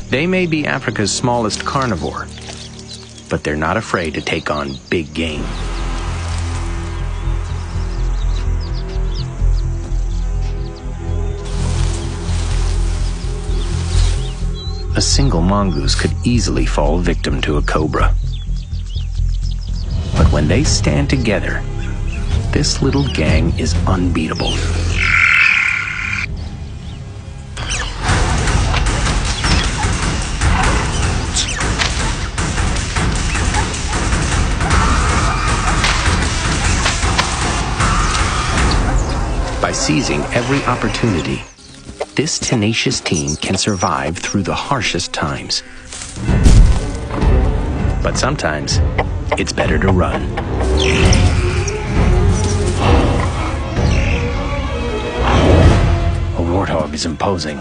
They may be Africa's smallest carnivore, but they're not afraid to take on big game. A single mongoose could easily fall victim to a cobra. But when they stand together, this little gang is unbeatable. By seizing every opportunity, this tenacious team can survive through the harshest times. But sometimes, it's better to run. A warthog is imposing.